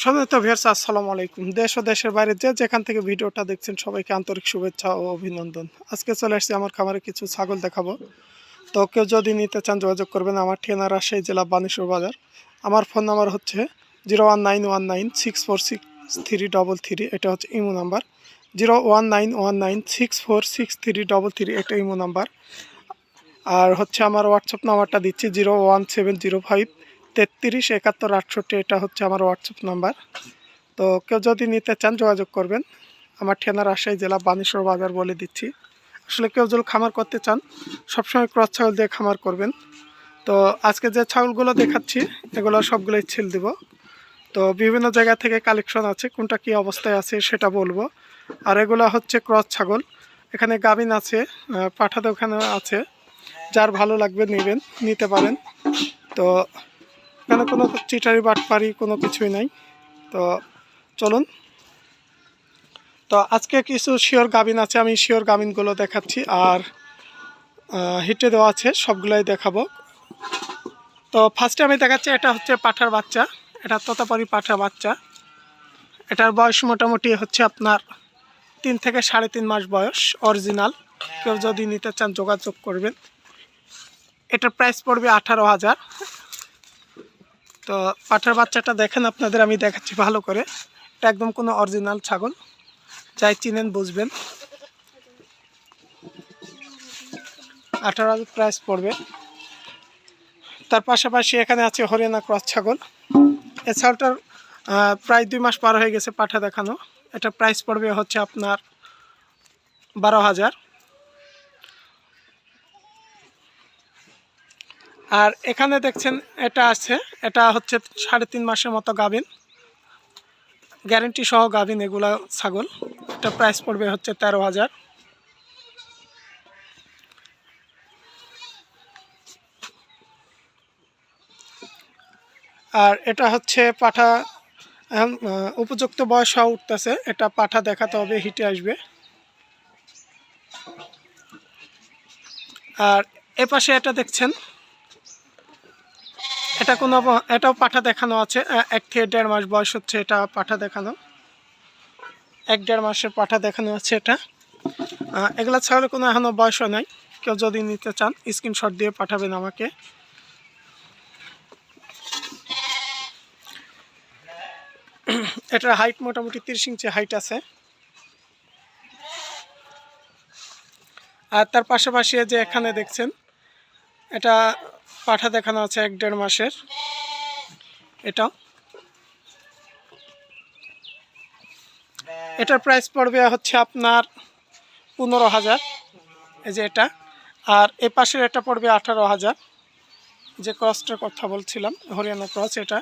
সম্মানিত ভিউয়ার্স, আসসালামু আলাইকুম। দেশ ও দেশের বাইরে যেখান থেকে ভিডিওটা দেখছেন সবাইকে আন্তরিক শুভেচ্ছা ও অভিনন্দন। আজকে চলে আসছি আমার খামারে কিছু ছাগল দেখাবো। তো কেউ যদি নিতে চান যোগাযোগ করবেন। আমার ঠিকানা রাজশাহী জেলা বানেশ্বর বাজার। আমার ফোন নাম্বার হচ্ছে 01919646333। এটা হচ্ছে ইমো নাম্বার। 01919646333, এটা ইমো নাম্বার। আর হচ্ছে আমার হোয়াটসঅ্যাপ নাম্বারটা দিচ্ছি 01705 33 71 68। এটা হচ্ছে আমার হোয়াটসঅ্যাপ নাম্বার। তো কেউ যদি নিতে চান যোগাযোগ করবেন। আমার ঠিকানা রাজশাহী জেলা বানেশ্বর বাজার বলে দিচ্ছি। আসলে কেউ যদি খামার করতে চান সবসময় ক্রস ছাগল দিয়ে খামার করবেন। তো আজকে যে ছাগলগুলো দেখাচ্ছি এগুলো সবগুলোই ছেল দিব। তো বিভিন্ন জায়গা থেকে কালেকশন আছে, কোনটা কি অবস্থায় আছে সেটা বলবো। আর এগুলো হচ্ছে ক্রস ছাগল। এখানে গাভিন আছে, পাঠা দোকানে আছে। যার ভালো লাগবে নেবেন, নিতে পারেন। তো এখানে কোনো চিটারি বাটপারি কোনো কিছুই নাই। তো চলুন। তো আজকে কিছু শিওর গাভিন আছে, আমি শিওর গাভিনগুলো দেখাচ্ছি। আর হিটে দেওয়া আছে, সবগুলোই দেখাবো। তো ফার্স্টে আমি দেখাচ্ছি, এটা হচ্ছে পাঠার বাচ্চা। এটা তোতাপারি পাঠার বাচ্চা। এটার বয়স মোটামুটি হচ্ছে আপনার 3 থেকে 3.5 মাস বয়স, অরিজিনাল। কেউ যদি নিতে চান যোগাযোগ করবেন। এটার প্রাইস পড়বে 18,000। তো পাঠার বাচ্চাটা দেখেন, আপনাদের আমি দেখাচ্ছি ভালো করে। এটা একদম কোনো অরিজিনাল ছাগল, যাই চিনেন বুঝবেন। 18,000 প্রাইস পড়বে। তার পাশাপাশি এখানে আছে হরিয়ানা ক্রস ছাগল। এই ছাগলটার প্রায় 2 মাস পার হয়ে গেছে পাঠা দেখানো। এটা প্রাইস পড়বে হচ্ছে আপনার 12,000। আর এখানে দেখছেন এটা আছে, এটা হচ্ছে 3.5 মাসের মতো গাভিন, গ্যারেন্টি সহ গাভিন এগুলা ছাগল। এটা প্রাইস পড়বে হচ্ছে 13,000। আর এটা হচ্ছে পাঠা, এখন উপযুক্ত বয়স হওয়া উঠতেছে। এটা পাঠা দেখাতে হবে, হিটে আসবে। আর এ পাশে এটা দেখছেন, এটা কোনো, এটাও পাঠা দেখানো আছে। 1 থেকে 1.5 মাস বয়স হচ্ছে, এটা পাঠা দেখানো। 1-1.5 মাসের পাঠা দেখানো আছে এটা। এগুলা ছাগলের কোনো এখনও বয়সও নাই। কেউ যদি নিতে চান স্ক্রিনশট দিয়ে পাঠাবেন আমাকে। এটার হাইট মোটামুটি 30 ইঞ্চি হাইট আছে। আর তার পাশাপাশি যে এখানে দেখছেন, এটা পাঠা দেখানো আছে 1-1.5 মাসের। এটার প্রাইস পড়বে হচ্ছে আপনার 15,000, এই যে এটা। আর এ পাশের এটা পড়বে 18,000, যে ক্রসটার কথা বলছিলাম, হরিয়ানা ক্রস এটা।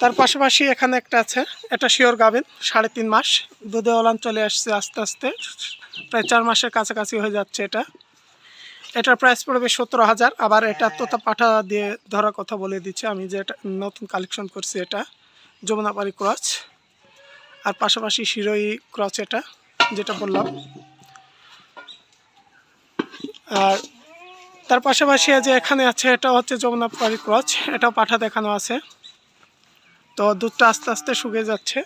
তার পাশাপাশি এখানে একটা আছে, এটা শিওর গাভিন, 3.5 মাস দুধে ওলান চলে আসছে আস্তে আস্তে, প্রায় 4 মাসের কাছাকাছি হয়ে যাচ্ছে এটা। এটার প্রাইস পড়বে 17,000। আবার এটা তোতা পাঠা দিয়ে ধরার কথা বলে দিচ্ছে আমি, যে এটা নতুন কালেকশন করছি। এটা যমুনাপাড়ি ক্রস, আর পাশাপাশি শিরোই ক্রস, এটা যেটা বললাম। আর তার পাশাপাশি যে এখানে আছে, এটা হচ্ছে যমুনাপাড়ি ক্রস, এটাও পাঠা দেখানো আছে। তো দুধটা আস্তে আস্তে শুকিয়ে যাচ্ছে,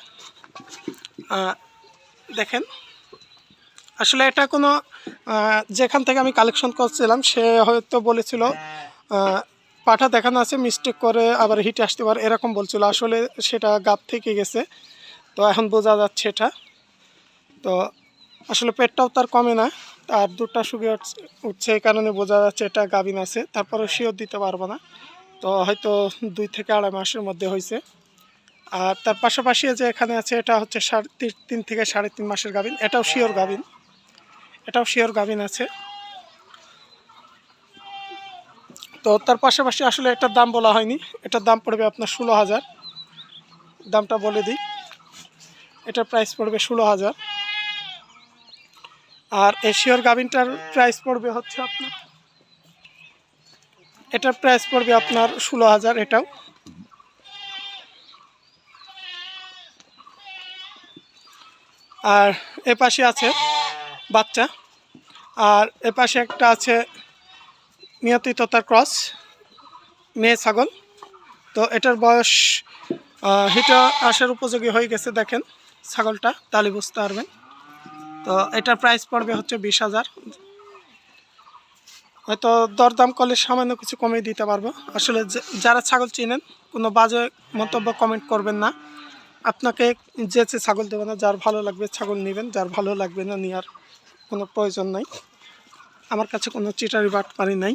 দেখেন। আসলে এটা কোনো, যেখান থেকে আমি কালেকশন করছিলাম সে হয়তো বলেছিল পাঠা দেখানো আছে, মিস্টেক করে আবার হিটে আসতে পারে এরকম বলছিল। আসলে সেটা গাব থেকে গেছে, তো এখন বোঝা যাচ্ছে এটা। তো আসলে পেটটাও তার কমে না, আর দুধটা শুকিয়ে উঠছে, এই কারণে বোঝা যাচ্ছে এটা গাভিন আছে। তারপরে শিওর দিতে পারবো না, তো হয়তো 2 থেকে 2.5 মাসের মধ্যে হয়েছে। আর তার পাশাপাশি যে এখানে আছে, এটা হচ্ছে 3 থেকে 3.5 মাসের গাভিন। এটাও শিওর গাভিন, এটাও শিওর গাভিন আছে। তো তার পাশাপাশি আসলে এটার দাম বলা হয়নি, এটার দাম পড়বে আপনার 16,000। দামটা বলে দিই, এটার প্রাইস পড়বে 16,000। আর এই শিওর গাভিনটার প্রাইস পড়বে হচ্ছে আপনার, এটার প্রাইস পড়বে আপনার 16,000 এটাও। আর এ পাশে আছে বাচ্চা, আর এ পাশে একটা আছে নিয়তি তোতার ক্রস, মেয়ে ছাগল। তো এটার বয়স হিটে আসার উপযোগী হয়ে গেছে, দেখেন ছাগলটা, তাহলে বুঝতে পারবেন। তো এটার প্রাইস পড়বে হচ্ছে 20,000। হয়তো দরদাম করলে সামান্য কিছু কমিয়ে দিতে পারবো। আসলে যারা ছাগল চিনেন কোনো বাজে মন্তব্য কমেন্ট করবেন না। আপনাকে যে ছাগল দেবে না, যার ভালো লাগবে ছাগল নেবেন, যার ভালো লাগবে না নেওয়ার কোনো প্রয়োজন নাই। আমার কাছে কোনো চিটারি বাটপারি নাই,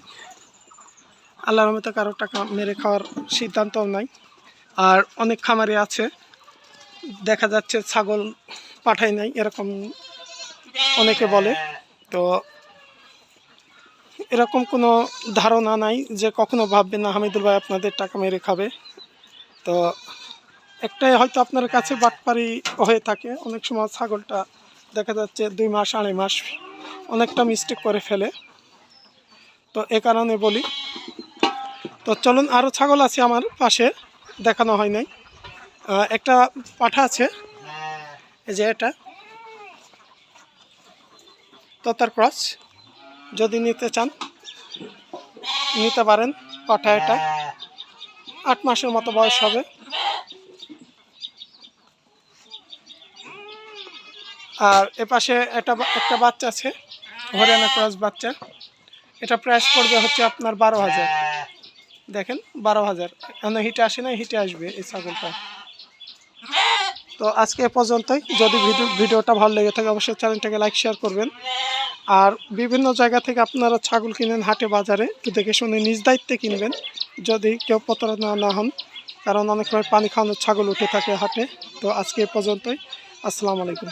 আল্লাহর রহমতে কারো টাকা মেরে খাওয়ার সিদ্ধান্তও নাই। আর অনেক খামারে আছে দেখা যাচ্ছে ছাগল পাঠায় নাই, এরকম অনেকে বলে। তো এরকম কোনো ধারণা নাই যে কখনো ভাববেন না হামিদুল ভাই আপনাদের টাকা মেরে খাবে। তো একটাই হয়তো আপনার কাছে বাটপারি হয়ে থাকে, অনেক সময় ছাগলটা দেখা যাচ্ছে 2 মাস 2.5 মাস অনেকটা মিস্টেক করে ফেলে। তো এ কারণে বলি। তো চলুন, আরও ছাগল আছে আমার পাশে, দেখানো হয় নাই। একটা পাঠা আছে, এই যে এটা তোতার ক্রস, যদি নিতে চান নিতে পারেন। পাঠা এটা 8 মাসের মতো বয়স হবে। আর এপাশে একটা বাচ্চা আছে, হরিয়ানা ক্রস বাচ্চা। এটা প্রাইস পড়বে হচ্ছে আপনার 12,000। দেখেন 12,000, এখন হিটে আসে না, হিটে আসবে এই ছাগলটা। তো আজকে এ পর্যন্তই। যদি ভিডিওটা ভালো লেগে থাকে অবশ্যই চ্যানেলটাকে লাইক শেয়ার করবেন। আর বিভিন্ন জায়গা থেকে আপনারা ছাগল কিনেন হাটে বাজারে, একটু দেখে শুনে নিজ দায়িত্বে কিনবেন, যদি কেউ প্রতারণা না হন, কারণ অনেক সময় পানি খাওয়ানোর ছাগল উঠে থাকে হাটে। তো আজকে এ পর্যন্তই, আসসালামু আলাইকুম।